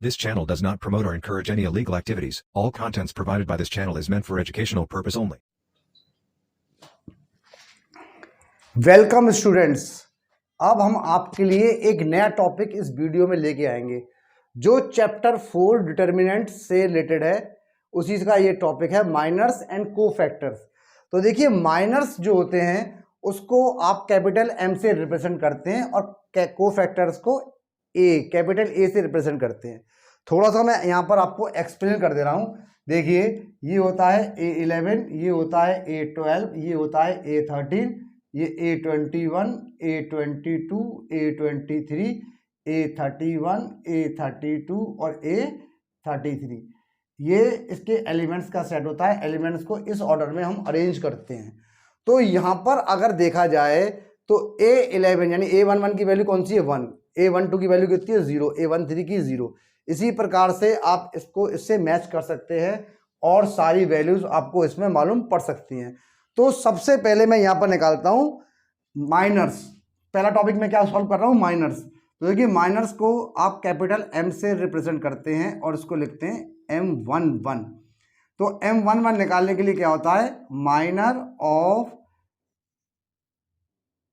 This channel does not promote or encourage any illegal activities. All contents provided by this channel is meant for educational purpose only. Welcome students. अब हम आपके लिए एक नया topic इस video में लेके आएंगे जो चैप्टर 4 डिटर्मिनेंट से रिलेटेड है। उसी का ये टॉपिक है माइनर्स एंड कोफैक्टर्स। तो देखिए, माइनर्स जो होते हैं उसको आप कैपिटल एम से रिप्रेजेंट करते हैं और कोफैक्टर्स को कैपिटल ए से रिप्रेजेंट करते हैं। थोड़ा सा मैं यहाँ पर आपको एक्सप्लेन कर दे रहा हूँ। देखिए, ये होता है A11, ये होता है A12, ये होता है A13, ये A21, A22, A23, A31, A32 और A33, ये इसके एलिमेंट्स का सेट होता है। एलिमेंट्स को इस ऑर्डर में हम अरेंज करते हैं। तो यहाँ पर अगर देखा जाए तो A11 यानी A11 की वैल्यू कौन सी है 1, A12 की वैल्यू कितनी है 0, A13 की 0। इसी प्रकार से आप इसको इससे मैच कर सकते हैं और सारी वैल्यूज आपको इसमें मालूम पड़ सकती हैं। तो सबसे पहले मैं यहाँ पर निकालता हूँ माइनर्स। पहला टॉपिक मैं क्या सॉल्व कर रहा हूँ, माइनर्स। तो देखिए, माइनर्स को आप कैपिटल एम से रिप्रेजेंट करते हैं और इसको लिखते हैं M11। तो M11 निकालने के लिए क्या होता है, माइनर ऑफ,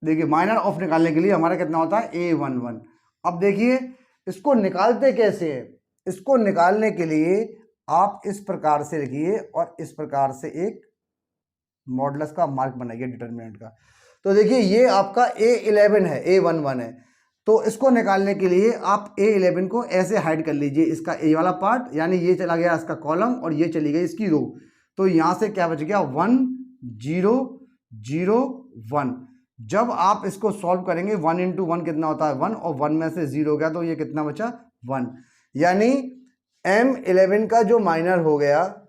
देखिए माइनर ऑफ निकालने के लिए हमारा कितना होता है A11। अब देखिए इसको निकालते कैसे है। इसको निकालने के लिए आप इस प्रकार से लिखिए और इस प्रकार से एक मॉडुलस का मार्क बनाइए डिटरमिनेंट का। तो देखिए, ये आपका A11 है, A11 है। तो इसको निकालने के लिए आप A11 को ऐसे हाइड कर लीजिए, इसका A वाला पार्ट, यानी ये चला गया इसका कॉलम और ये चली गई इसकी रो। तो यहाँ से क्या बच गया 1 0 0 1। जब आप इसको सॉल्व करेंगे 1 इंटू 1 कितना होता है 1, और 1 में से 0 गया तो ये कितना बचा 1। यानी M11 का जो माइनर हो गया,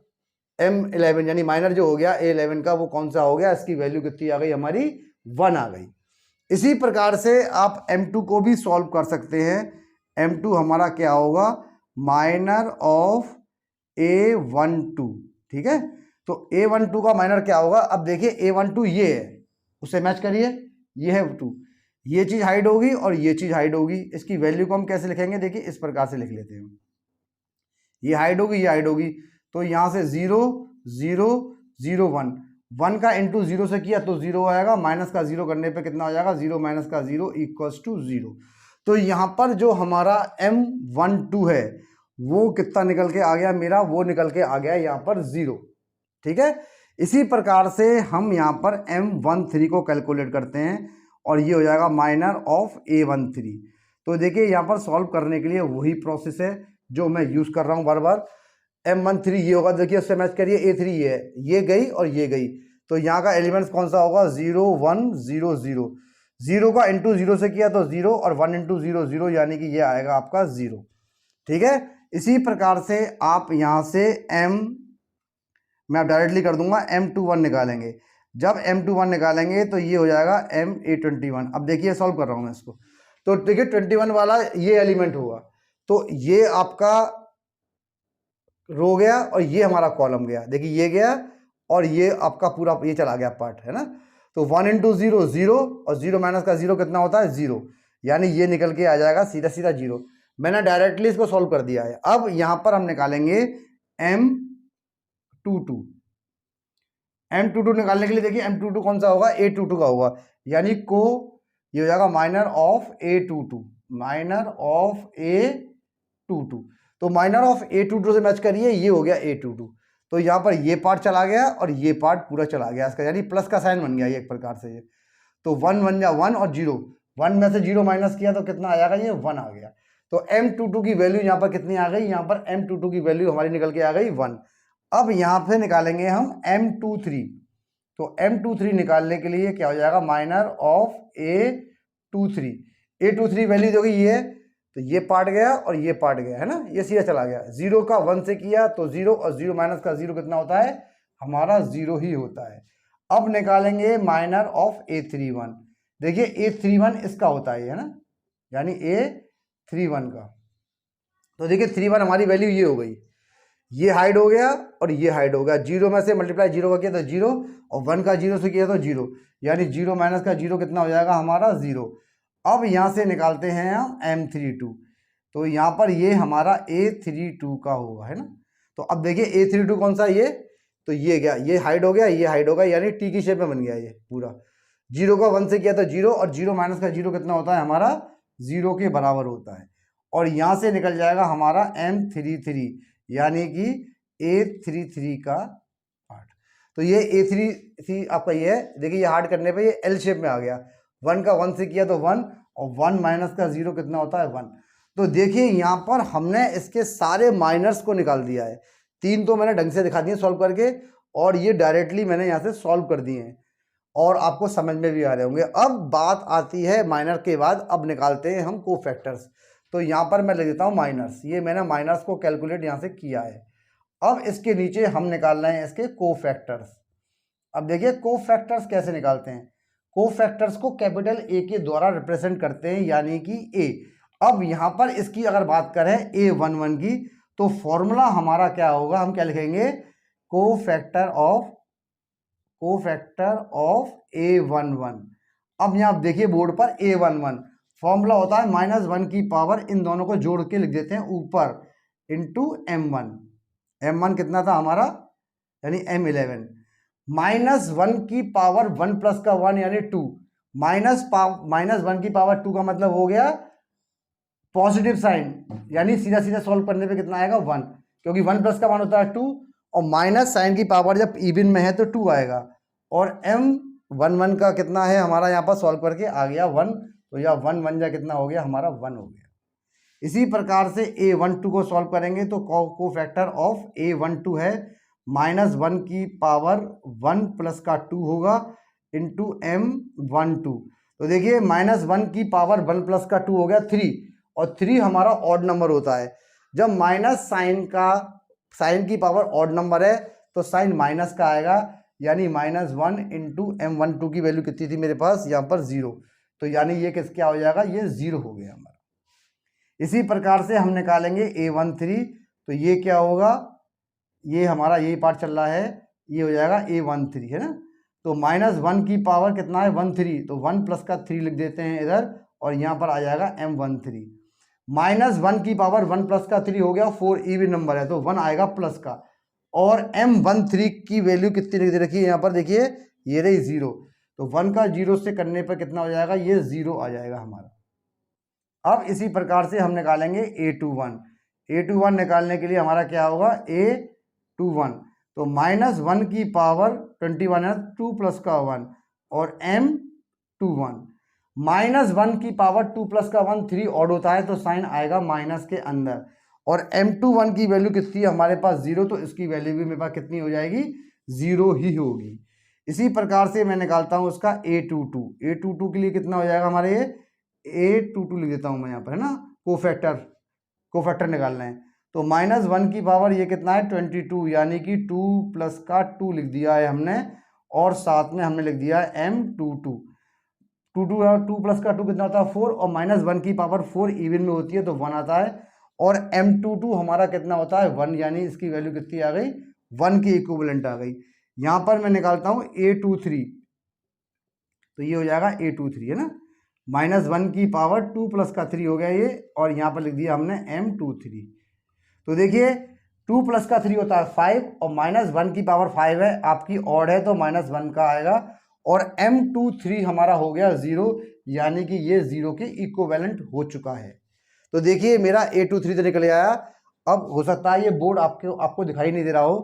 M11 यानी माइनर जो हो गया A11 का, वो कौन सा हो गया, इसकी वैल्यू कितनी आ गई हमारी 1 आ गई। इसी प्रकार से आप M2 को भी सॉल्व कर सकते हैं। M2 हमारा क्या होगा, माइनर ऑफ A12, ठीक है। तो A12 का माइनर क्या होगा, अब देखिए A12 ये है, उससे मैच करिए, ये है 2, ये चीज हाइड होगी और ये चीज हाइड होगी। इसकी वैल्यू को हम कैसे लिखेंगे, देखिए इस प्रकार से लिख लेते हैं। ये हाइड होगी, ये हाइड होगी, तो यहाँ से 0 0 0 1, 1 का इंटू 0 से किया तो 0 आएगा, माइनस का 0 करने पे कितना हो जाएगा 0 माइनस का 0 इक्वल्स टू 0। तो यहाँ पर जो हमारा M12 है वो कितना निकल के आ गया मेरा, वो निकल के आ गया यहाँ पर 0, ठीक है। इसी प्रकार से हम यहाँ पर M13 को कैलकुलेट करते हैं और ये हो जाएगा माइनर ऑफ A13। तो देखिए, यहाँ पर सॉल्व करने के लिए वही प्रोसेस है जो मैं यूज कर रहा हूँ बार बार। M13 ये होगा, देखिए उससे मैच करिए, A3 ये है, ये गई और ये गई। तो यहाँ का एलिमेंट्स कौन सा होगा 0 1 0 0। 0 का इंटू 0 से किया तो 0 और 1 इंटू 0 0, यानी कि ये आएगा आपका 0, ठीक है। इसी प्रकार से आप यहाँ से मैं डायरेक्टली कर दूंगा M21 निकालेंगे। जब M21 निकालेंगे तो ये हो जाएगा MA21। अब देखिए सॉल्व कर रहा हूँ मैं इसको। तो देखिए 21 वाला ये एलिमेंट हुआ, तो ये आपका रो गया और ये हमारा कॉलम गया। देखिए ये गया और ये आपका पूरा ये चला गया पार्ट, है ना। तो 1 इंटू 0 0 और 0 माइनस का 0 कितना होता है 0, यानी ये निकल के आ जाएगा सीधा सीधा 0। मैंने डायरेक्टली इसको सॉल्व कर दिया है। अब यहाँ पर हम निकालेंगे M22 निकालने के लिए देखिए M22 कौन सा होगा, A22 का होगा, यानी को ये हो जाएगा minor of A22, minor of A22। तो माइनर ऑफ A22 से मैच करिए, ये हो गया A22। तो यहाँ पर ये पार्ट चला गया और ये पार्ट पूरा चला गया इसका, यानी प्लस का साइन बन गया ये एक प्रकार से। ये तो 1 बन गया 1 और 0, 1 में से 0 माइनस किया तो कितना आ जाएगा, ये 1 आ गया। तो M22 की वैल्यू यहाँ पर कितनी आ गई, यहाँ पर M22 की वैल्यू हमारी निकल के आ गई 1। अब यहाँ पे निकालेंगे हम M23। तो M23 निकालने के लिए क्या हो जाएगा, minor of A23। A23 value जो ये है, तो ये पार्ट गया और ये पार्ट गया, है ना, ये सीधा चला गया। 0 का 1 से किया तो 0 और 0 माइनस का 0 कितना होता है हमारा 0 ही होता है। अब निकालेंगे माइनर ऑफ A31। देखिए A31 इसका होता है ना, यानी A31 का। तो देखिए 31 हमारी वैल्यू ये हो गई, ये हाइड हो गया और ये हाइड हो गया। 0 में से मल्टीप्लाई 0 का किया तो 0 और 1 का 0 से किया तो 0, यानी 0 माइनस का 0 कितना हो जाएगा हमारा 0। अब यहाँ से निकालते हैं हम M32। तो यहाँ पर ये हमारा A32 का होगा, है ना। तो अब देखिए A32 कौन सा, ये तो ये गया, ये हाइड हो गया, ये हाइड हो गया, यानी टी की शेप में बन गया ये पूरा। 0 का 1 से किया तो 0, और 0 माइनस का 0 कितना होता है हमारा, 0 के बराबर होता है। और यहाँ से निकल जाएगा हमारा M33, यानी कि A33 का पार्ट। तो ये A33 आपका ये है। देखिए ये हार्ड करने पे ये L शेप में आ गया। 1 का 1 से किया तो 1, और 1 माइनस का 0 कितना होता है 1। तो देखिए यहाँ पर हमने इसके सारे माइनर्स को निकाल दिया है। 3 तो मैंने ढंग से दिखा दिए सॉल्व करके, और ये डायरेक्टली मैंने यहाँ से सॉल्व कर दिए हैं, और आपको समझ में भी आ रहे होंगे। अब बात आती है माइनर के बाद, अब निकालते हैं हम कोफैक्टर्स। तो यहाँ पर मैं लिख देता हूँ माइनर्स, ये मैंने माइनर्स को कैलकुलेट यहाँ से किया है। अब इसके नीचे हम निकाल रहे हैं इसके कोफैक्टर्स। अब देखिए कोफैक्टर्स कैसे निकालते हैं। कोफैक्टर्स को कैपिटल ए के द्वारा रिप्रेजेंट करते हैं, यानी कि ए। अब यहाँ पर इसकी अगर बात करें A11 की, तो फॉर्मूला हमारा क्या होगा, हम क्या लिखेंगे, कोफैक्टर ऑफ A11। अब यहाँ देखिए बोर्ड पर A11 फॉर्मूला होता है -1 की पावर, इन दोनों को जोड़ के लिख देते हैं ऊपर, इंटू M1। M1 कितना था हमारा, यानी M11, -1 की पावर 1 प्लस का 1 यानी 2, -1 की पावर 2 का मतलब हो गया पॉजिटिव साइन, यानी सीधा सीधा सॉल्व करने पे कितना आएगा 1, क्योंकि 1 प्लस का 1 होता है 2, और माइनस साइन की पावर जब इवन में है तो 2 आएगा। और M11 का कितना है हमारा, यहाँ पर सॉल्व करके आ गया 1, तो यह 1 1 जा कितना हो गया हमारा 1 हो गया। इसी प्रकार से A12 को सॉल्व करेंगे तो कोफैक्टर ऑफ A12 है -1 की पावर 1 प्लस का 2 होगा, इंटू M12। तो देखिए -1 की पावर 1 प्लस का 2 हो गया 3, और 3 हमारा ऑड नंबर होता है। जब माइनस साइन की पावर ऑड नंबर है तो साइन माइनस का आएगा, यानी -1 इंटू M12 की वैल्यू कितनी थी मेरे पास यहाँ पर 0, तो यानी ये क्या हो जाएगा, ये 0 हो गया हमारा। इसी प्रकार से हम निकालेंगे A13, तो ये क्या होगा, ये हमारा यही पार्ट चल रहा है, ये हो जाएगा A13, है ना। तो -1 की पावर कितना है 13, तो 1 प्लस का 3 लिख देते हैं इधर, और यहाँ पर आ जाएगा M13। -1 की पावर 1 प्लस का 3 हो गया, 4 इवन नंबर है तो 1 आएगा प्लस का, और M13 की वैल्यू कितनी लिख दे रखी है यहाँ पर, देखिए ये रही 0, तो 1 का 0 से करने पर कितना हो जाएगा, ये 0 आ जाएगा हमारा। अब इसी प्रकार से हम निकालेंगे A21 निकालने के लिए हमारा क्या होगा, A21, तो -1 की पावर 21 है, 2 प्लस का 1, और M21, -1 की पावर 2 प्लस का 1 3 ऑड होता है तो साइन आएगा माइनस के अंदर, और M21 की वैल्यू कितनी है हमारे पास 0, तो इसकी वैल्यू भी मेरे पास कितनी हो जाएगी, 0 ही होगी। इसी प्रकार से मैं निकालता हूँ उसका A22 के लिए कितना हो जाएगा हमारे, ये A22 लिख देता हूँ मैं यहाँ पर, है ना। कोफैक्टर निकालना है, तो -1 की पावर ये कितना है 22, यानी कि 2 प्लस का 2 लिख दिया है हमने, और साथ में हमने लिख दिया है M22। 2 प्लस का 2 कितना होता है 4, और -1 की पावर 4 इवन में होती है तो 1 आता है, और M22 हमारा कितना होता है 1, यानी इसकी वैल्यू कितनी आ गई, 1 की इक्विवेलेंट आ गई। यहाँ पर मैं निकालता हूँ A23, तो ये हो जाएगा A23, है ना। -1 की पावर 2 प्लस का 3 हो गया ये, और यहाँ पर लिख दिया हमने M23। तो देखिए 2 प्लस का 3 होता है 5, और -1 की पावर 5 है आपकी ऑड है तो -1 का आएगा, और M23 हमारा हो गया 0, यानी कि ये 0 के इक्विवेलेंट हो चुका है। तो देखिए मेरा A23 तो निकल आया। अब हो सकता है ये बोर्ड आपको दिखाई नहीं दे रहा हो,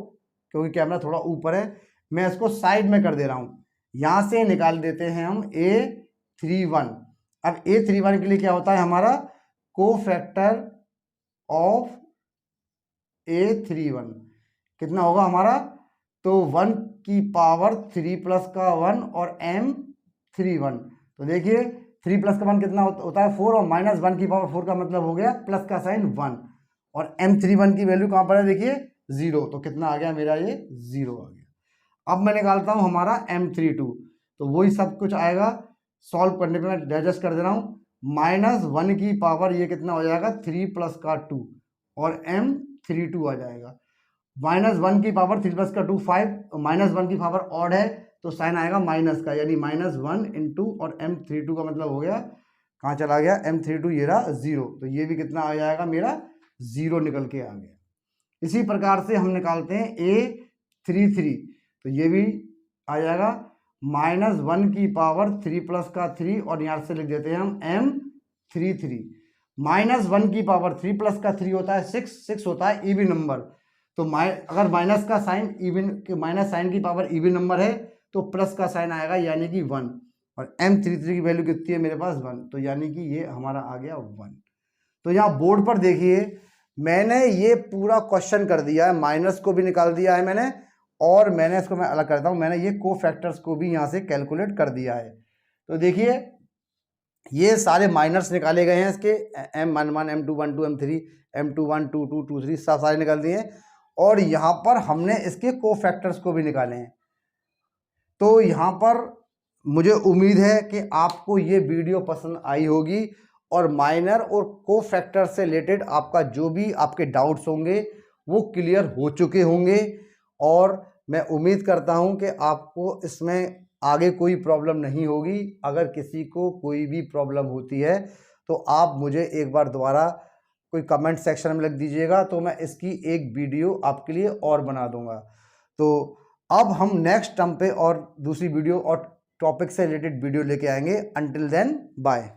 क्योंकि कैमरा थोड़ा ऊपर है, मैं इसको साइड में कर दे रहा हूँ। यहाँ से निकाल देते हैं हम A31। अब A31 के लिए क्या होता है हमारा, कोफैक्टर ऑफ A31 कितना होगा हमारा, तो 1 की पावर 3 प्लस का 1 और M31। तो देखिए 3 प्लस का 1 कितना होता है 4, और -1 की पावर 4 का मतलब हो गया प्लस का साइन 1, और M31 की वैल्यू कहाँ पर है देखिए 0, तो कितना आ गया मेरा, ये 0 आ गया। अब मैं निकालता हूँ हमारा M32, तो वही सब कुछ आएगा, सॉल्व करने पे मैं डाइजेस्ट कर दे रहा हूँ। -1 की पावर ये कितना हो जाएगा 3 प्लस का 2, और M32 आ जाएगा। -1 की पावर 3 प्लस का 2 5, -1 की पावर ऑड है तो साइन आएगा माइनस का, यानी -1 इंटू और M32 का मतलब हो गया कहाँ चला गया, m32 ये रहा 0, तो ये भी कितना आ जाएगा मेरा 0 निकल के आ गया। इसी प्रकार से हम निकालते हैं a33, तो ये भी आ जाएगा -1 की पावर 3 प्लस का 3, और यहाँ से लिख देते हैं हम m33। -1 की पावर 3 प्लस का 3 होता है 6 होता है इवन नंबर, तो अगर माइनस का साइन इवन, माइनस साइन की पावर इवन नंबर है तो प्लस का साइन आएगा यानी कि 1, और m33 की वैल्यू कितनी है मेरे पास 1, तो यानी कि ये हमारा आ गया 1। तो यहाँ बोर्ड पर देखिए मैंने ये पूरा क्वेश्चन कर दिया है, माइनस को भी निकाल दिया है मैंने, और मैंने इसको मैं अलग करता हूँ, मैंने ये कोफैक्टर्स को भी यहाँ से कैलकुलेट कर दिया है। तो देखिए ये सारे माइनर्स निकाले गए हैं इसके, m11 m212 m3 m21 22 23 सब सारे निकाल दिए हैं, और यहाँ पर हमने इसके कोफैक्टर्स को भी निकाले हैं। तो यहाँ पर मुझे उम्मीद है कि आपको ये वीडियो पसंद आई होगी, और माइनर और कोफैक्टर से रिलेटेड आपका जो भी आपके डाउट्स होंगे वो क्लियर हो चुके होंगे, और मैं उम्मीद करता हूँ कि आपको इसमें आगे कोई प्रॉब्लम नहीं होगी। अगर किसी को कोई भी प्रॉब्लम होती है तो आप मुझे एक बार दोबारा कोई कमेंट सेक्शन में लिख दीजिएगा, तो मैं इसकी एक वीडियो आपके लिए और बना दूंगा। तो अब हम नेक्स्ट टर्म पे और दूसरी वीडियो और टॉपिक से रिलेटेड वीडियो लेके आएंगे। Until then bye.